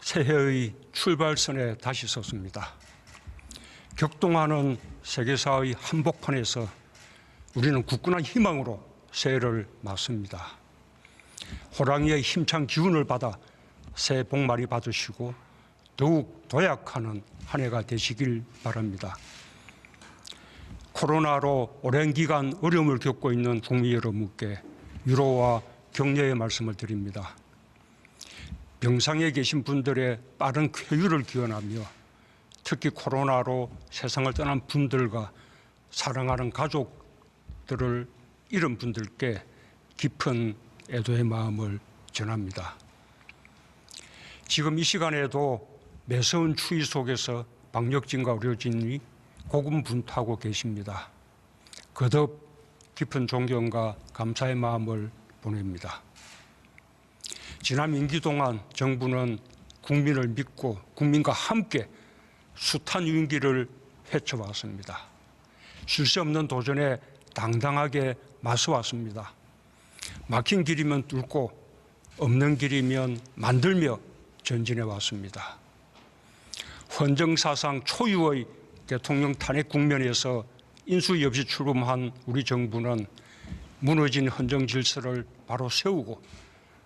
새해의 출발선에 다시 섰습니다. 격동하는 세계사의 한복판에서 우리는 굳건한 희망으로 새해를 맞습니다. 호랑이의 힘찬 기운을 받아 새해 복 많이 받으시고 더욱 도약하는 한 해가 되시길 바랍니다. 코로나로 오랜 기간 어려움을 겪고 있는 국민 여러분께 위로와 격려의 말씀을 드립니다. 병상에 계신 분들의 빠른 쾌유를 기원하며 특히 코로나로 세상을 떠난 분들과 사랑하는 가족들을 잃은 분들께 깊은 애도의 마음을 전합니다. 지금 이 시간에도 매서운 추위 속에서 방역진과 의료진이 고군분투하고 계십니다. 거듭 깊은 존경과 감사의 마음을 보냅니다. 지난 임기 동안 정부는 국민을 믿고 국민과 함께 숱한 위기를 헤쳐왔습니다. 쉴 새 없는 도전에 당당하게 맞서왔습니다. 막힌 길이면 뚫고 없는 길이면 만들며 전진해 왔습니다. 헌정사상 초유의 대통령 탄핵 국면에서 인수위 없이 출범한 우리 정부는 무너진 헌정 질서를 바로 세우고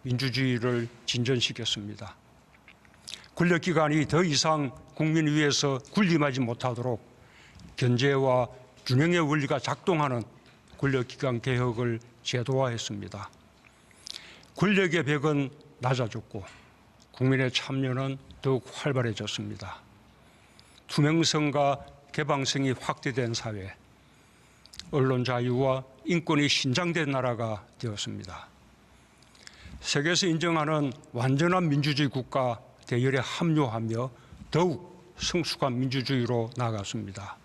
민주주의를 진전시켰습니다. 권력기관이 더 이상 국민 위에서 군림하지 못하도록 견제와 균형의 원리가 작동하는 권력기관 개혁을 제도화했습니다. 권력의 벽은 낮아졌고 국민의 참여는 더욱 활발해졌습니다. 투명성과 개방성이 확대된 사회, 언론 자유와 인권이 신장된 나라가 되었습니다. 세계에서 인정하는 완전한 민주주의 국가 대열에 합류하며 더욱 성숙한 민주주의로 나아갔습니다.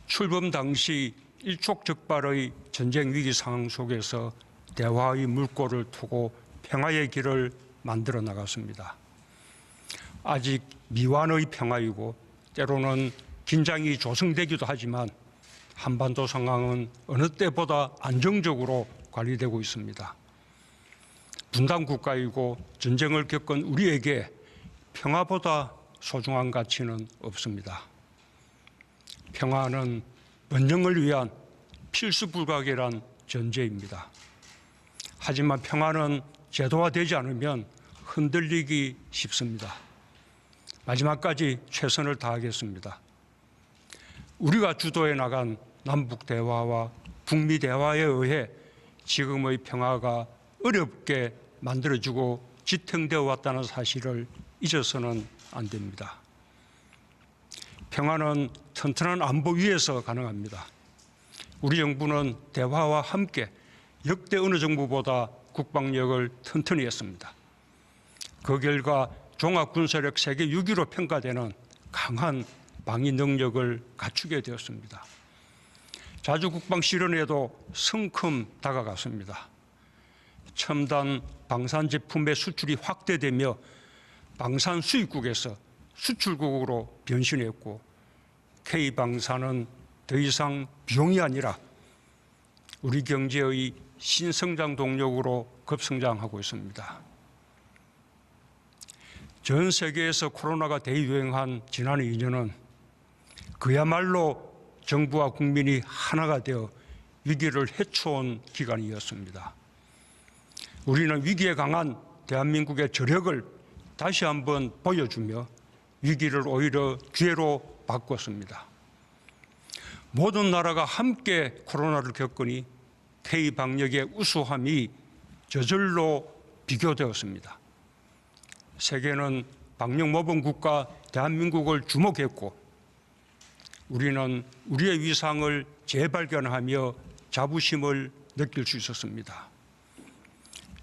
출범 당시 일촉즉발의 전쟁 위기 상황 속에서 대화의 물꼬를 트고 평화의 길을 만들어 나갔습니다. 아직 미완의 평화이고 때로는 긴장이 조성되기도 하지만 한반도 상황은 어느 때보다 안정적으로 관리되고 있습니다. 분단 국가이고 전쟁을 겪은 우리에게 평화보다 소중한 가치는 없습니다. 평화는 번영을 위한 필수 불가결한 전제입니다. 하지만 평화는 제도화되지 않으면 흔들리기 쉽습니다. 마지막까지 최선을 다하겠습니다. 우리가 주도해 나간 남북 대화와 북미 대화에 의해 지금의 평화가 어렵게 만들어지고 지탱되어 왔다는 사실을 잊어서는 안 됩니다. 평화는 튼튼한 안보 위에서 가능합니다. 우리 정부는 대화와 함께 역대 어느 정부보다 국방력을 튼튼히 했습니다. 그 결과 종합군사력 세계 6위로 평가되는 강한 방위 능력을 갖추게 되었습니다. 자주 국방 실현에도 성큼 다가갔습니다. 첨단 방산 제품의 수출이 확대되며 방산 수입국에서 수출국으로 변신했고 K방산은 더 이상 비용이 아니라 우리 경제의 신성장 동력으로 급성장하고 있습니다. 전 세계에서 코로나가 대유행한 지난 2년은 그야말로 정부와 국민이 하나가 되어 위기를 헤쳐온 기간이었습니다. 우리는 위기에 강한 대한민국의 저력을 다시 한번 보여주며 위기를 오히려 기회로 바꿨습니다. 모든 나라가 함께 코로나를 겪으니 K방역의 우수함이 저절로 비교되었습니다. 세계는 방역 모범 국가 대한민국을 주목했고 우리는 우리의 위상을 재발견하며 자부심을 느낄 수 있었습니다.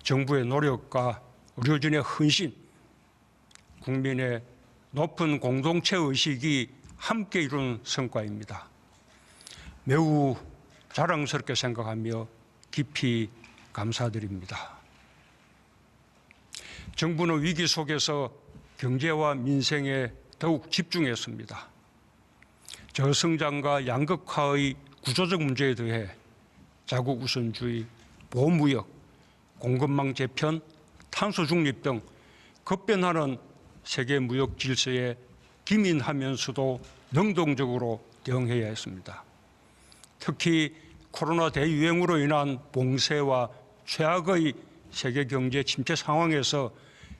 정부의 노력과 의료진의 헌신, 국민의 높은 공동체 의식이 함께 이룬 성과입니다. 매우 자랑스럽게 생각하며 깊이 감사드립니다. 정부는 위기 속에서 경제와 민생에 더욱 집중했습니다. 저성장과 양극화의 구조적 문제에 대해 자국 우선주의, 보호무역, 공급망 재편, 탄소 중립 등 급변하는 세계 무역 질서에 기민하면서도 능동적으로 대응해야 했습니다. 특히 코로나 대유행으로 인한 봉쇄와 최악의 세계 경제 침체 상황에서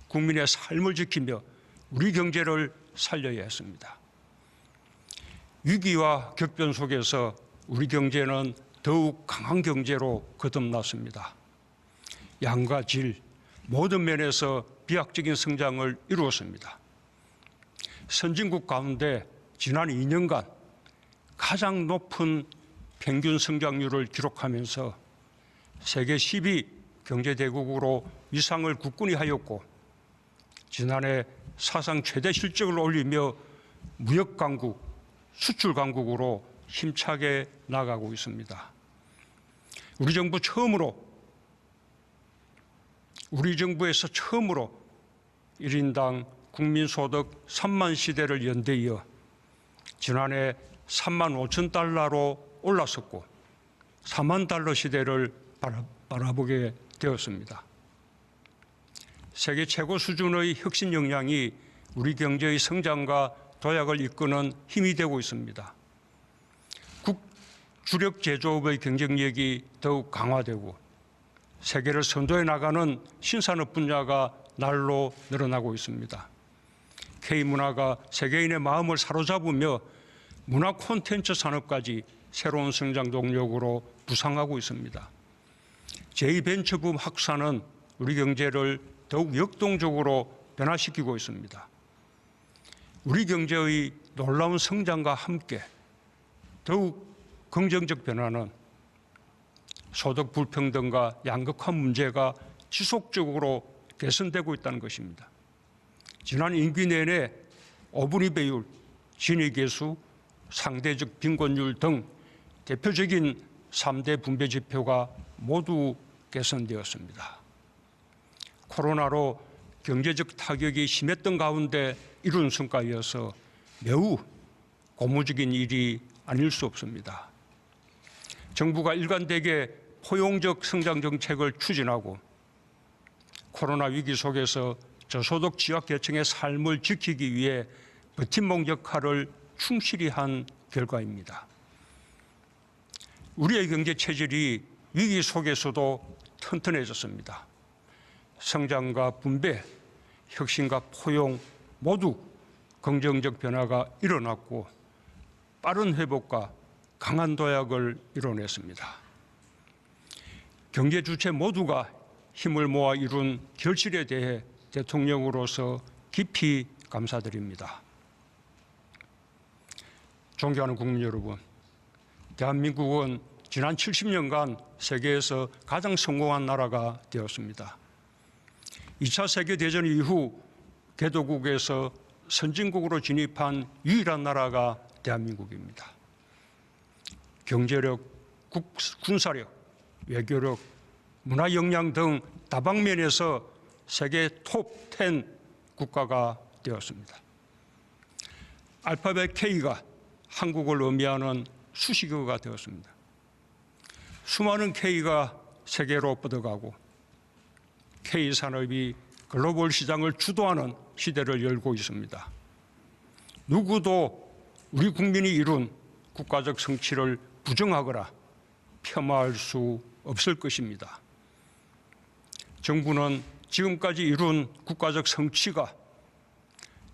국민의 삶을 지키며 우리 경제를 살려야 했습니다. 위기와 격변 속에서 우리 경제는 더욱 강한 경제로 거듭났습니다. 양과 질, 모든 면에서 비약적인 성장을 이루었습니다. 선진국 가운데 지난 2년간 가장 높은 평균 성장률을 기록하면서 세계 10위 경제대국으로 위상을 굳건히 하였고, 지난해 사상 최대 실적을 올리며 무역 강국, 수출 강국으로 힘차게 나가고 있습니다. 우리 정부에서 처음으로 1인당 국민소득 3만 시대를 연대이어 지난해 3만 5천 달러로 올랐었고 4만 달러 시대를 바라보게 되었습니다. 세계 최고 수준의 혁신 역량이 우리 경제의 성장과 도약을 이끄는 힘이 되고 있습니다. 주력 제조업의 경쟁력이 더욱 강화되고 세계를 선도해 나가는 신산업 분야가 날로 늘어나고 있습니다. K문화가 세계인의 마음을 사로잡으며 문화 콘텐츠 산업까지 새로운 성장 동력으로 부상하고 있습니다. 제2벤처붐 확산은 우리 경제를 더욱 역동적으로 변화시키고 있습니다. 우리 경제의 놀라운 성장과 함께 더욱 긍정적 변화는 소득 불평등과 양극화 문제가 지속적으로 개선되고 있다는 것입니다. 지난 임기 내내 어분위 배율, 진위 계수, 상대적 빈곤율 등 대표적인 3대 분배 지표가 모두 개선되었습니다. 코로나로 경제적 타격이 심했던 가운데 이룬 성과이어서 매우 고무적인 일이 아닐 수 없습니다. 정부가 일관되게 포용적 성장 정책을 추진하고 코로나 위기 속에서 저소득 지역 계층의 삶을 지키기 위해 버팀목 역할을 충실히 한 결과입니다. 우리의 경제 체질이 위기 속에서도 튼튼해졌습니다. 성장과 분배, 혁신과 포용 모두 긍정적 변화가 일어났고 빠른 회복과 강한 도약을 이뤄냈습니다. 경제 주체 모두가 힘을 모아 이룬 결실에 대해 대통령으로서 깊이 감사드립니다. 존경하는 국민 여러분, 대한민국은 지난 70년간 세계에서 가장 성공한 나라가 되었습니다. 2차 세계대전 이후 개도국에서 선진국으로 진입한 유일한 나라가 대한민국입니다. 경제력, 군사력, 외교력, 문화 역량 등 다방면에서 세계 톱10 국가가 되었습니다. 알파벳 K가 한국을 의미하는 수식어가 되었습니다. 수많은 K가 세계로 뻗어가고 K산업이 글로벌 시장을 주도하는 시대를 열고 있습니다. 누구도 우리 국민이 이룬 국가적 성취를 부정하거나 폄하할 수 없을 것입니다. 정부는 지금까지 이룬 국가적 성취가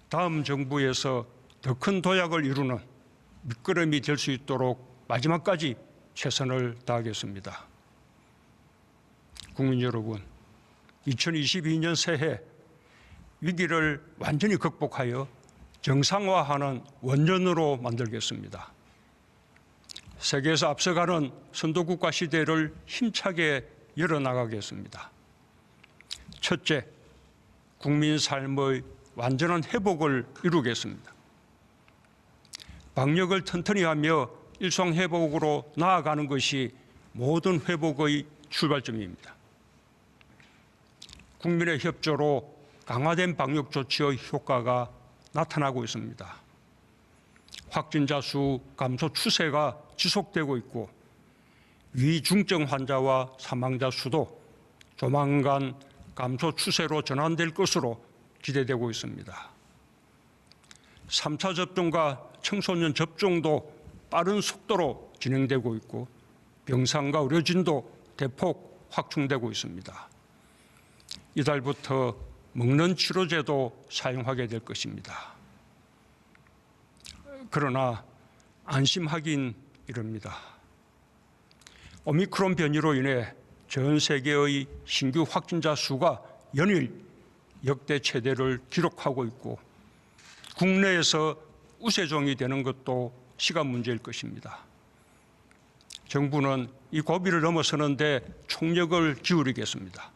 다음 정부에서 더 큰 도약을 이루는 밑거름이 될 수 있도록 마지막까지 최선을 다하겠습니다. 국민 여러분, 2022년 새해 위기를 완전히 극복하여 정상화하는 원년으로 만들겠습니다. 세계에서 앞서가는 선도국가 시대를 힘차게 열어나가겠습니다. 첫째, 국민 삶의 완전한 회복을 이루겠습니다. 방역을 튼튼히 하며 일상회복으로 나아가는 것이 모든 회복의 출발점입니다. 국민의 협조로 강화된 방역 조치의 효과가 나타나고 있습니다. 확진자 수 감소 추세가 지속되고 있고 위중증 환자와 사망자 수도 조만간 감소 추세로 전환될 것으로 기대되고 있습니다. 3차 접종과 청소년 접종도 빠른 속도로 진행되고 있고 병상과 의료진도 대폭 확충되고 있습니다. 이달부터 먹는 치료제도 사용하게 될 것입니다. 그러나 안심하긴 이릅니다. 오미크론 변이로 인해 전 세계의 신규 확진자 수가 연일 역대 최대를 기록하고 있고 국내에서 우세종이 되는 것도 시간 문제일 것입니다. 정부는 이 고비를 넘어서는 데 총력을 기울이겠습니다.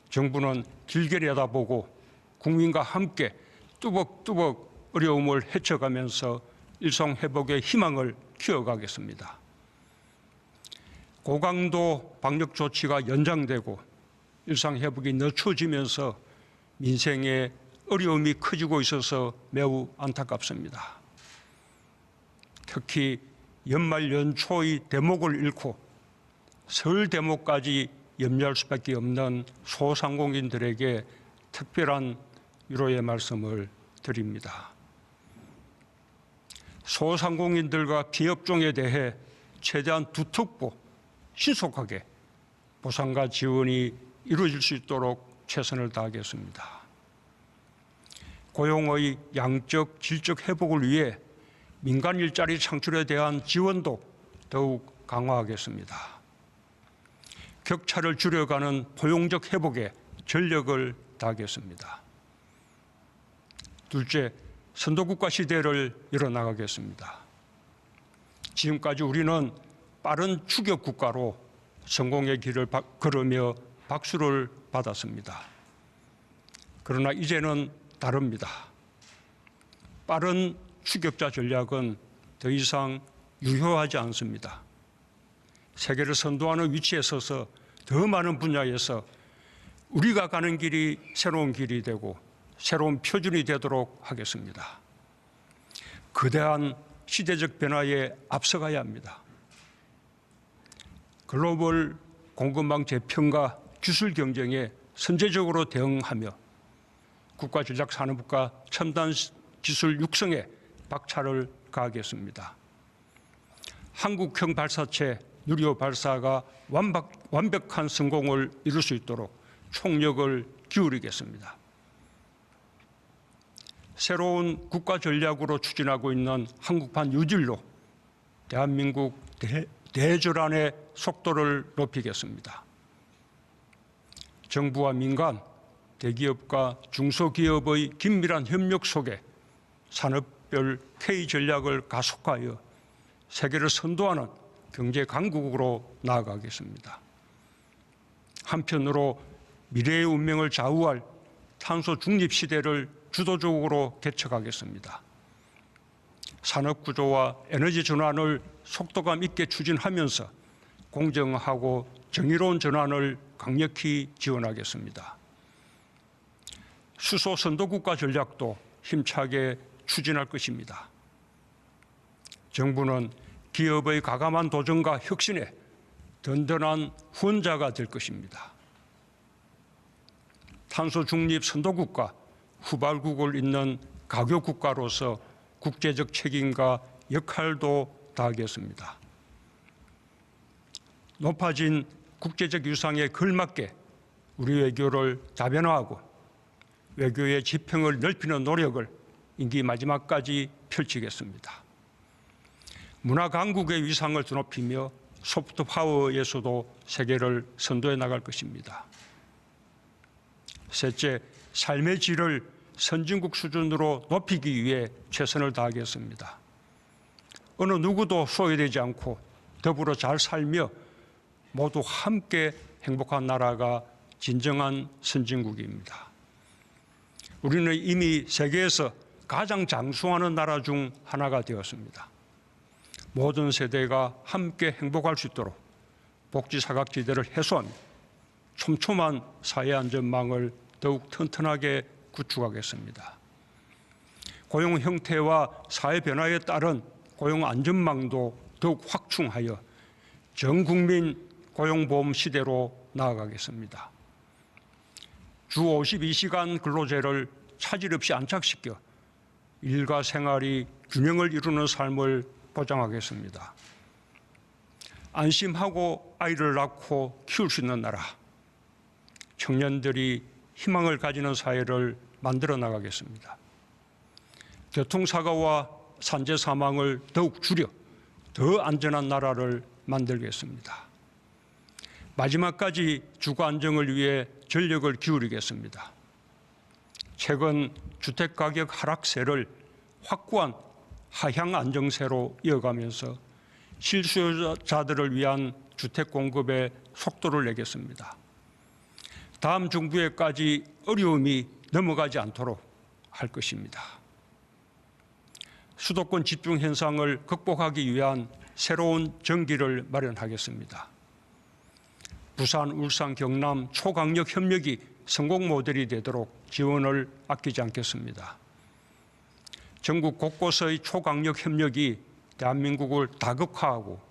정부는 길게 내다보고 국민과 함께 뚜벅뚜벅 어려움을 헤쳐가면서 일상회복의 희망을 키워가겠습니다. 고강도 방역 조치가 연장되고 일상회복이 늦춰지면서 민생의 어려움이 커지고 있어서 매우 안타깝습니다. 특히 연말 연초의 대목을 잃고 설 대목까지 염려할 수밖에 없는 소상공인들에게 특별한 위로의 말씀을 드립니다. 소상공인들과 비업종에 대해 최대한 두텁고 신속하게 보상과 지원이 이루어질 수 있도록 최선을 다하겠습니다. 고용의 양적, 질적 회복을 위해 민간 일자리 창출에 대한 지원도 더욱 강화하겠습니다. 격차를 줄여가는 포용적 회복에 전력을 다하겠습니다. 둘째, 선도국가 시대를 열어나가겠습니다. 지금까지 우리는 빠른 추격 국가로 성공의 길을 걸으며 박수를 받았습니다. 그러나 이제는 다릅니다. 빠른 추격자 전략은 더 이상 유효하지 않습니다. 세계를 선도하는 위치에 서서 더 많은 분야에서 우리가 가는 길이 새로운 길이 되고 새로운 표준이 되도록 하겠습니다. 거대한 시대적 변화에 앞서가야 합니다. 글로벌 공급망 재편과 기술 경쟁에 선제적으로 대응하며 국가전략산업과 첨단 기술 육성에 박차를 가하겠습니다. 한국형 발사체 누리호 발사가 완벽한 성공을 이룰 수 있도록 총력을 기울이겠습니다. 새로운 국가 전략으로 추진하고 있는 한국판 뉴딜로 대한민국 대전환의 속도를 높이겠습니다. 정부와 민간, 대기업과 중소기업의 긴밀한 협력 속에 산업별 K 전략을 가속화하여 세계를 선도하는 경제 강국으로 나아가겠습니다. 한편으로 미래의 운명을 좌우할 탄소 중립 시대를 주도적으로 개척하겠습니다. 산업 구조와 에너지 전환을 속도감 있게 추진하면서 공정하고 정의로운 전환을 강력히 지원하겠습니다. 수소 선도국가 전략도 힘차게 추진할 것입니다. 정부는 기업의 과감한 도전과 혁신에 든든한 후원자가 될 것입니다. 탄소 중립 선도국가, 후발국을 잇는 가교국가로서 국제적 책임과 역할도 다하겠습니다. 높아진 국제적 위상에 걸맞게 우리 외교를 다변화하고 외교의 지평을 넓히는 노력을 임기 마지막까지 펼치겠습니다. 문화 강국의 위상을 드높이며 소프트 파워에서도 세계를 선도해 나갈 것입니다. 셋째, 삶의 질을 선진국 수준으로 높이기 위해 최선을 다하겠습니다. 어느 누구도 소외되지 않고 더불어 잘 살며 모두 함께 행복한 나라가 진정한 선진국입니다. 우리는 이미 세계에서 가장 장수하는 나라 중 하나가 되었습니다. 모든 세대가 함께 행복할 수 있도록 복지 사각지대를 해소하며 촘촘한 사회 안전망을 더욱 튼튼하게 구축하겠습니다. 고용 형태와 사회 변화에 따른 고용 안전망도 더욱 확충하여 전 국민 고용보험 시대로 나아가겠습니다. 주 52시간 근로제를 차질 없이 안착시켜 일과 생활이 균형을 이루는 삶을 보장하겠습니다. 안심하고 아이를 낳고 키울 수 있는 나라, 청년들이 희망을 가지는 사회를 만들어 나가겠습니다. 교통사고와 산재 사망을 더욱 줄여 더 안전한 나라를 만들겠습니다. 마지막까지 주거 안정을 위해 전력을 기울이겠습니다. 최근 주택가격 하락세를 확고한 하향 안정세로 이어가면서 실수요자들을 위한 주택 공급에 속도를 내겠습니다. 다음 정부에까지 어려움이 넘어가지 않도록 할 것입니다. 수도권 집중 현상을 극복하기 위한 새로운 전기를 마련하겠습니다. 부산, 울산, 경남 초강력 협력이 성공 모델이 되도록 지원을 아끼지 않겠습니다. 전국 곳곳의 초강력 협력이 대한민국을 다극화하고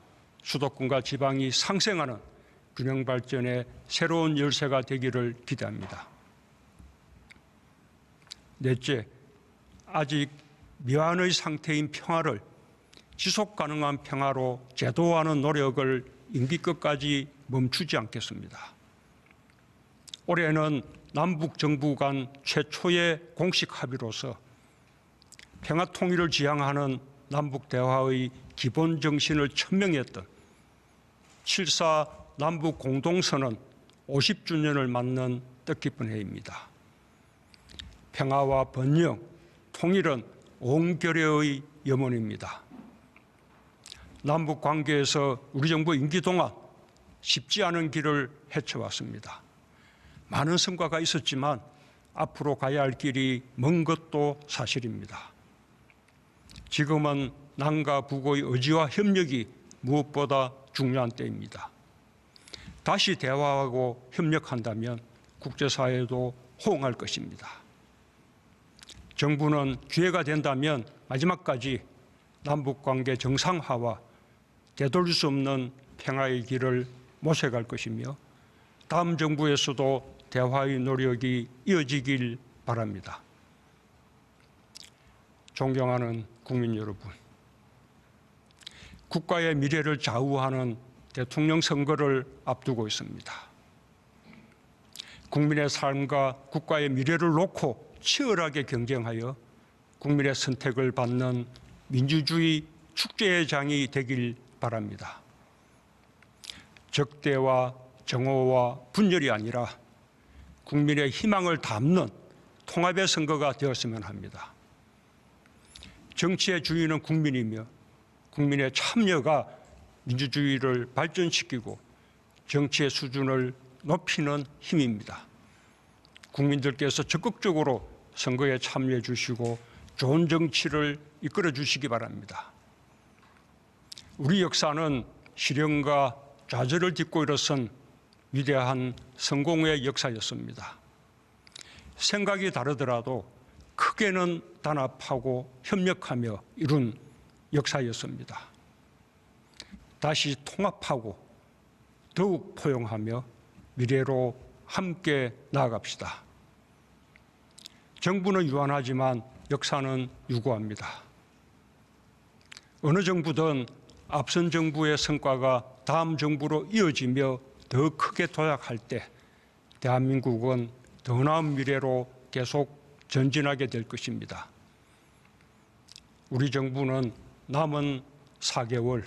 수도권과 지방이 상생하는 균형 발전의 새로운 열쇠가 되기를 기대합니다. 넷째, 아직 미완의 상태인 평화를 지속 가능한 평화로 제도화하는 노력을 임기 끝까지 멈추지 않겠습니다. 올해는 남북 정부 간 최초의 공식 합의로서 평화 통일을 지향하는 남북 대화의 기본 정신을 천명했던 7.4 남북 공동선언 50주년을 맞는 뜻깊은 해입니다. 평화와 번영, 통일은 온결의 염원입니다. 남북 관계에서 우리 정부 임기 동안 쉽지 않은 길을 헤쳐왔습니다. 많은 성과가 있었지만 앞으로 가야 할 길이 먼 것도 사실입니다. 지금은 남과 북의 의지와 협력이 무엇보다 중요한 때입니다. 다시 대화하고 협력한다면 국제사회도 호응할 것입니다. 정부는 기회가 된다면 마지막까지 남북관계 정상화와 되돌릴 수 없는 평화의 길을 모색할 것이며 다음 정부에서도 대화의 노력이 이어지길 바랍니다. 존경하는 국민 여러분, 국가의 미래를 좌우하는 대통령 선거를 앞두고 있습니다. 국민의 삶과 국가의 미래를 놓고 치열하게 경쟁하여 국민의 선택을 받는 민주주의 축제의 장이 되길 바랍니다. 적대와 정오와 분열이 아니라 국민의 희망을 담는 통합의 선거가 되었으면 합니다. 정치의 주인은 국민이며 국민의 참여가 민주주의를 발전시키고 정치의 수준을 높이는 힘입니다. 국민들께서 적극적으로 선거에 참여해 주시고 좋은 정치를 이끌어 주시기 바랍니다. 우리 역사는 시련과 좌절을 딛고 일어선 위대한 성공의 역사였습니다. 생각이 다르더라도 크게는 단합하고 협력하며 이룬 역사였습니다. 다시 통합하고 더욱 포용하며 미래로 함께 나아갑시다. 정부는 유한하지만 역사는 유구합니다. 어느 정부든 앞선 정부의 성과가 다음 정부로 이어지며 더 크게 도약할 때 대한민국은 더 나은 미래로 계속 전진하게 될 것입니다. 우리 정부는 남은 4개월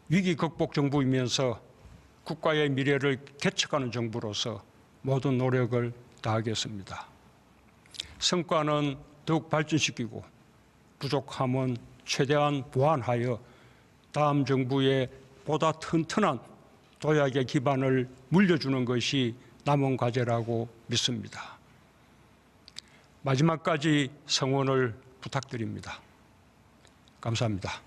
위기 극복 정부이면서 국가의 미래를 개척하는 정부로서 모든 노력을 다하겠습니다. 성과는 더욱 발전시키고 부족함은 최대한 보완하여 다음 정부에 보다 튼튼한 도약의 기반을 물려주는 것이 남은 과제라고 믿습니다. 마지막까지 성원을 부탁드립니다. 감사합니다.